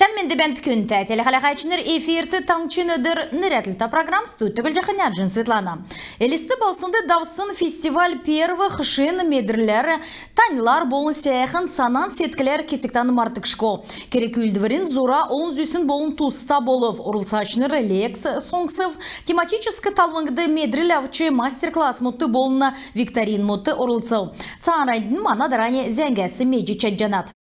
Sen mende bent künte, telehalakayçınır efirti tangçın ödür niretlita program stüttügül jakınyarjın Svetlana. Elisti balsında davsın festival pervi xışın medirler, tanılar bolun seyahın sanan setkiler kesiktan martıkşko. Kerek üldüverin zora olun züsün bolun tusta bolov, orulsaçnır Lex Songsov, tematiçiski talvangıda medrilavçı master-class mutlu boluna viktorin mutlu orulsov. Çağıraydın mana darani zengesi meci çadjanat.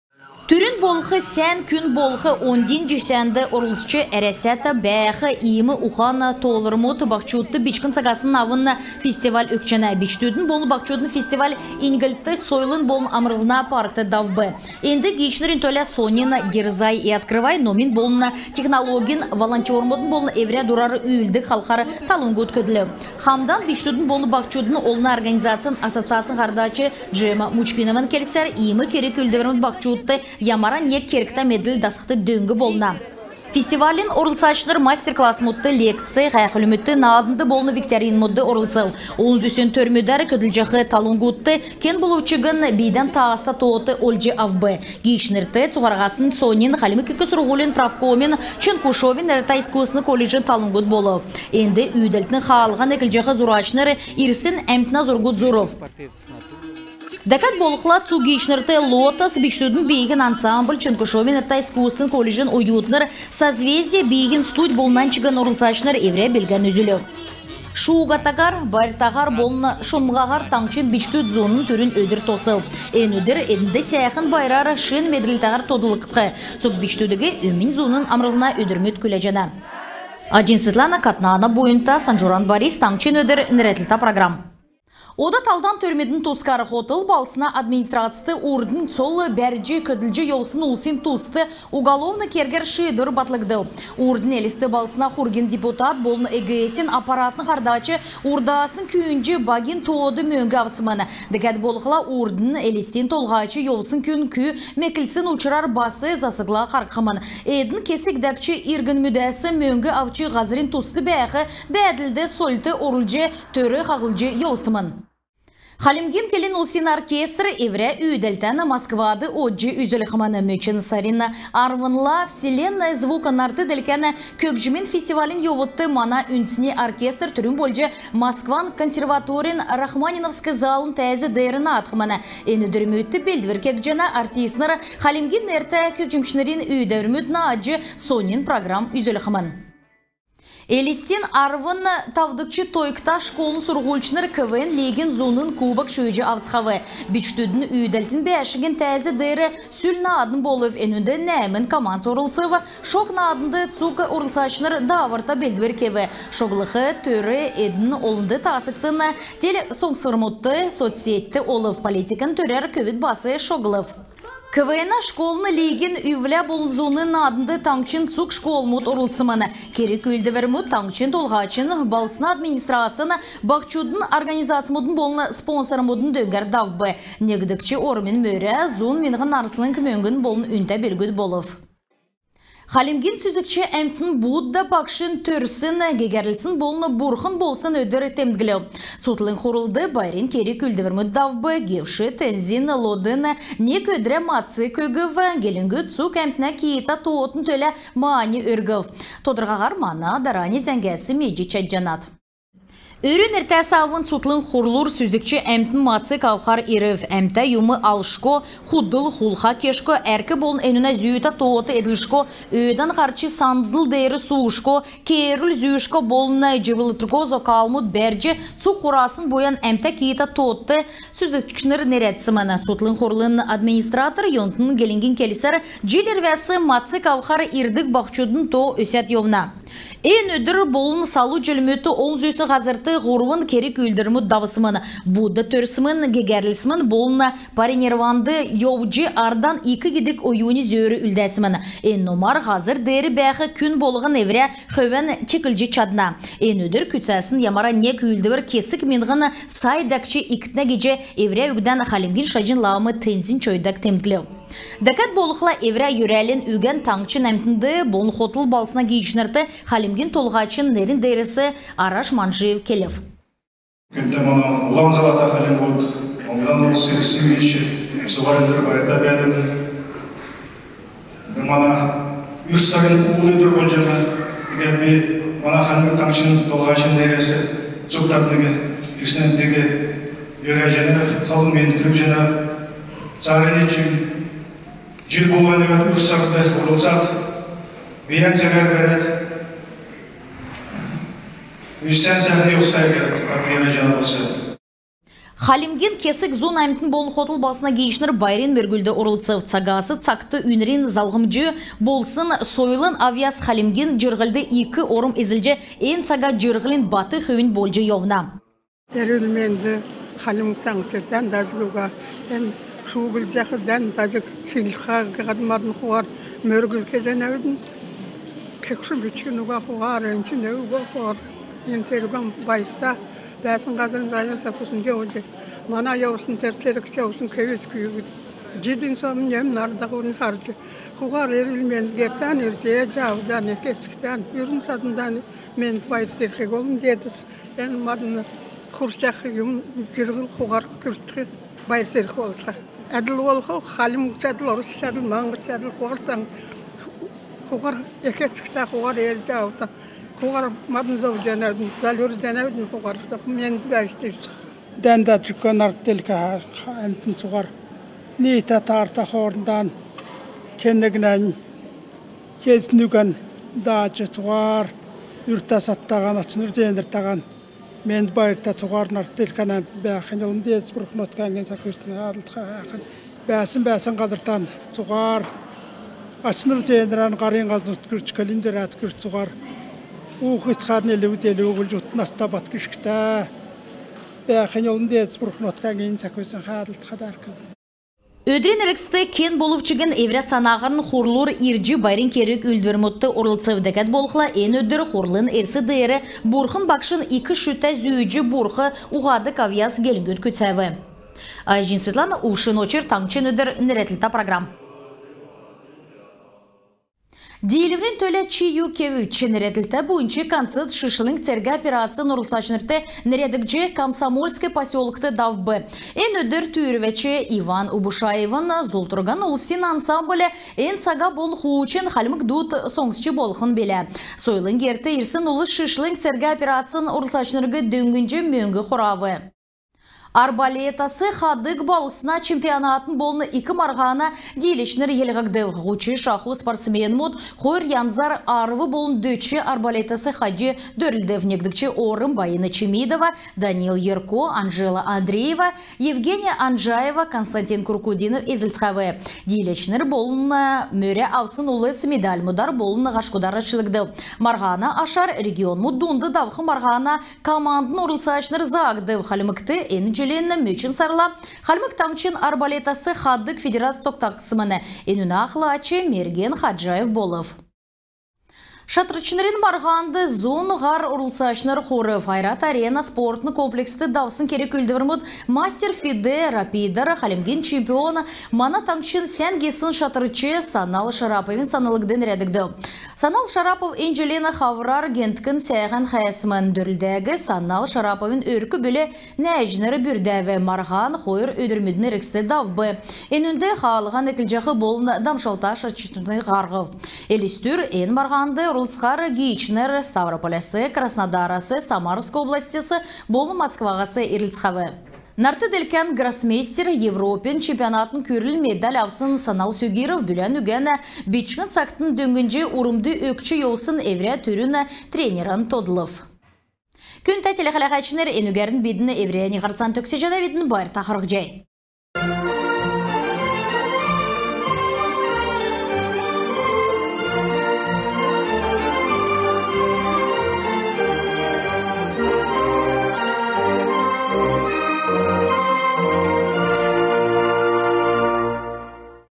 Türün bolxı sen gün bolxı ondin cisende orulsçı ereseta bəyəxi iyimi uxana toğlurmutu bakçuttu biçkin sagasının avınna festival ökçene biçtüdün bolu bakçudun festival ingilti soylun bolun amrılına parkta davbı. Endi geçlerin töle sonina girzay и открывай nomin boluna teknologin volonтерmodun boluna evre durarı üyüldü halkarı talungut ködülü. Hamdan biçtüdün bolu bakçudun oluna organizasyon asasasın hardaçı Cema Muçkinov'ın kelser iyimi kerek üldüvermut bakçuttu Yamaran nek kerkta medal dasıqtı döngü bolna. Festivalin orulsaçlar master-class mutlu leksiya qayqılümütті nadındı bolunu viktorin mutlu orulsav. Onun düsün törmüdər ködülcaqı talungutты ken buluvçıgın beyden tağısta toğıtı olcı avbı. Giyişnirti Цуғарғасын Sonin Халимик Кысырғулин Правкомин Чынкушовин Ртайскусны колледжин talungut bolu. Endi üydeltini xalğan ekilcaqı zuraçnır irsin əmtna zurgut zurov. Дакат болхла цу гейшнерте Лотос биштудун бейген ансамбль Чынкушовин Ртай искусствен колледжин уютнер созвездие бейген студь болнан чыган орылсачнер евре белген үзілі. Шуғатагар, баритагар болна шумғағар таңчын биштуд зонын түрін өдір тосы. Эн өдір әдінді сәяқын байрары шын медрилтагар тодылыққы. Цук биштудығы өмін зонын амрылына өдірмет күләжана. Аджин Светлана Катнана бойынта Санжуран Борис таңчын өдір ніретліта программ. Ода талдан төрмедін тускары хотыл балсына администрацияты урдын цолы бәрджі көділжі йолсын улсын тусты уголовны кергер шыдыр батлыгды. Урдын елісті балсына хурген депутат болын эгесен аппаратны қардачы урдасын күйінжі багин тоғыды мөңгі авсыманы. Декәд болықла урдын елістен толғачы йолсын күн ky мекілсін ұлчырар басы засыгла қарқымын. Эдін кесік дәкчі иргін мүдәсі мөңгі авчы ғазырын тусты бәйқі бәділді сольты орылжы төрі қағылжы йолсымын. Халимгин келин улсин оркестры евре үйделтен Москвады оджи үзіліқманы мөчін сарина арвынла вселенная звука нарты делкені көкжімін фестивалін йовытты мана үнсіне оркестр түрін болжы Москван консерваторин Рахманиновскі залын тәзі дәріні атқыманы. Ен өдірмөтті белдвір кекжена артистнары Халимгин нәрті көкжімшінерін үйдәвірмөтіна аджы сонин программ үзіліқмын. Элистин арвын тавдыкчы тойкта школын сургульчыныр КВН леген зонын кубок шөйжі авцхавы. Бичтүдін үйдәлтін бәшіген тәзі дәрі сүлна адын болып әнінде нәмін команд орылсывы, шок надынды цука орылсачыныр даварта белдвер кеві. Шоглықы төрі әдін олынды тасықсыны теле соңсырмутты соцсетті олып политикын төрер көвіт басы шоглып. КВН школны леген үйвлә болын зоны надынды таңчын цук школмут орылсыманы. Керек үлдівермут таңчын толғачын балсына администрацияны бақчудын организациямудын болыны спонсорымудын дөңгер давбы. Негдікчі орымен мөрі зон менғын арсылын кімөнгін болын үнті белгід болов. Халимгин сүзікчі әмтін Будда бақшын төрсін гегерлісін болыны бұрхын болсын өдірі темдгілі. Сотлын құрылды байрин керек үлдівермі давбы, гевші, тензин, лодыны, не көдірі мацы көгіві, гелінгі цук әмтіна кейта тоғытын төлі маңы өргів. Тодырғағар мана дарани зәңгәсі меджи чаджанат. Өрін әртәсі авын сутлын құрлыр сүзікчі әмтін мацы қауқар ирів. Әмті юмы алшко, худдыл хулха кешко, әркі болын әніне зүйіта тоғыты әділшко, өйдан қарчы сандыл дәрі суышко, керіл зүйішко болына жывылытырко зокалмуд бәрджі цуқ құрасын боян әмті кейта тоғыты сүзікчінір неретсіміні. Сутлын құрлын администратор йонтын келінген келісер жилер вәсі мацы қауқар ирдік бақчудың то өсет йовна. Эн өдір болын салу жүлмөті ол зүйсі ғазырты ғұруын керек үлдірмі давысымын. Будда төрсімін, гегерлісімін болына паренерванды йовжы ардан 2 кедік ойуыны зөрі үлдәсімін. Эн номар ғазыр дәрі бәқі күн болығын евре қөвен чекілжі чадына. Эн өдір күтсәсін ямара нек үлдівір кесік менғыны сай дәкчі иктіне геже евре үгден Халимгин шажын лауымы тензин чойдак темділі. Дәкәт болықла евре юрәлін үген таңчын әмтінді болын хотыл балсына гейшнерті Халимгин толғачын нерін дәрісі Араш Манжиев келев. Күнті мұны ұлан залата Халимгут, оңдан ол сирісі мейші, сұғарындыр байырда бәдім. Дымана Юссарын уылыдыр болжана, гәбе мана ханмы таңшын долғашын нересі цуктабныгы киснендегі өрәжені қалын мен түріп жана царыны үшін жыл болғаныға юссарды құрылсат биян сәгәр бәрәд Үстен сәхне ұстайға апиена жана басы. Халимген кесік зон аймтын болын хотыл басына кейшінір байрен мергілді орылцев цагасы цақты үнірін залғымжы болсын сойлын авиас Халимген жырғылды 2 орым ezilce en цага жырғылын баты хөвін болжы евна. Әрілменді Халим саңсырдан дәжілуға, ән шуғыл жақыдан дәжік силха ғадмарын қуар мөргіл кезен әудің, кекші бүчкінуға қуар, әншін әуға қуар. Ентерген байса, бәсін қазын зайын сапысын жауды. Мана яусын терцерік жаусын көйіз күйігід. Жидін соның емін ардағын қарды. Құғар ерілмен керсан ерде жаудан, екесіктен, үрін садындан мен байсырқы олым дедіс. Ән мадыны құршақы юм жүргіл құғар күрткі байсырқы олса. Әділ олғы қалым ұшадыл, орыс ұшадыл, маңғы ұшадыл құғартан. Құғар екесікта құғар ерде жаудан. Құғар мадын зау жәнәудің, залөр жәнәудің құғар, мен бәрістейсі. Дәнді жүккен артелкі әмтін сұғар. Нейті тарта қорындан, кенігінен, кезінуген дағычы сұғар, үрті саттаған, açınır зендіртаған. Мен байырта сұғарын артелкен әмтін бәқін, олым дейіз бұрқын өткен кенсі көстіне арылтқа әқін. Бәсін қазыртан сұғар, açınır зендірен қарин қазын үткірч көліндер әткірч сұғар. Уғытқарын әлеуді өғіл жұттын астабат күшкіті. Бәқін олым дейіз бұрқын өткен кенсі көстіне арылтқа дәркін. Ödrin erikste ken boluvчыгын evre sanağın xorlur irci bayrin kerük üldürmuttu orıltsıvdeket bolğla en ödür xorlun ersi değeri burxın bakşın 2 şütte züyücü burxı uğadık avyas gelingöt kütsevi. Ayjin Svetlana Ушин очер таңчын ödür неретліта программ. Дийліврін төлі чию кеві неретліті бұйынчы концерт шышылың терге операция нұрылсачынырты нередікже Комсомольский поселокты давбы. Эн өдір түйірвечі Иван Убушаевын золтырған ұлсин ансамблі эн сага бол хуучын халмык дут соңсчы болхын беле. Сойлың керті ирсін ұлы шышылың терге операциян нұрылсачынырғы дөңгінжі мөңгі құравы. Арбалетасы хадык балысына чемпионатын болны 2 марғана дейлешнер елғағды. Ғучы шаху спортсмен мұд, қойр янзар арвы болын дөтші арбалетасы хаджи дөрілді внегдікчі орым Байына Чемидова, Данил Ерко, Анжела Андреева, Евгения Анжаева, Константин Куркудинов eziltxавы. Дейлешнер болын мөре авсын улыс медаль мұдар болын ғашқудар ашылыгды. Марғана ашар регион мұддунды давқы марғана командын орылсашныр зағды. Халымыкты ен Желенні мөчін сарла, халмык таңчын арбалетасы хаддык федерация тоқтақсымыны енуна ақлачы Мерген Хаджаев болов. Шатрычынырын марғанды зон ғар ұрылсашыныр хоры Файрат Арена спортны комплексті давсын керек үлдівірмұд мастер Фиде Рапидары Халимген чемпионы мана таңчын сән кесін шатрычы Санал Шараповын саналығден рәдігді. Санал Шарапов Энджелена Хаврар генткін сәйған қаясымын дүрілдәгі Санал Шараповын өркі бөлі нәжінері бүрдәві марған қойыр өдірмедін ріксті давбы. Енінде қалыған әкілжақы болын дамшалта шатчытыны ғарғып. Элистүр ен марғанды Уралсхар, Гейчнер, Ставрополясы, Краснодарасы, Самарская областысы, болы Москвағасы Ирльцхавы. Нарты делкен гроссмейстер Европен чемпионатын көріл медаль авсын Санал Сөгеров бүлән үгені бечкін сақтың дөңгінже урымды өкчі еусын евре түріні тренерін Тодылов. Күн тәтелі қалағачынер енігерін бедіні евре неғарсан төксе жада бедіні байыр тақырық жай.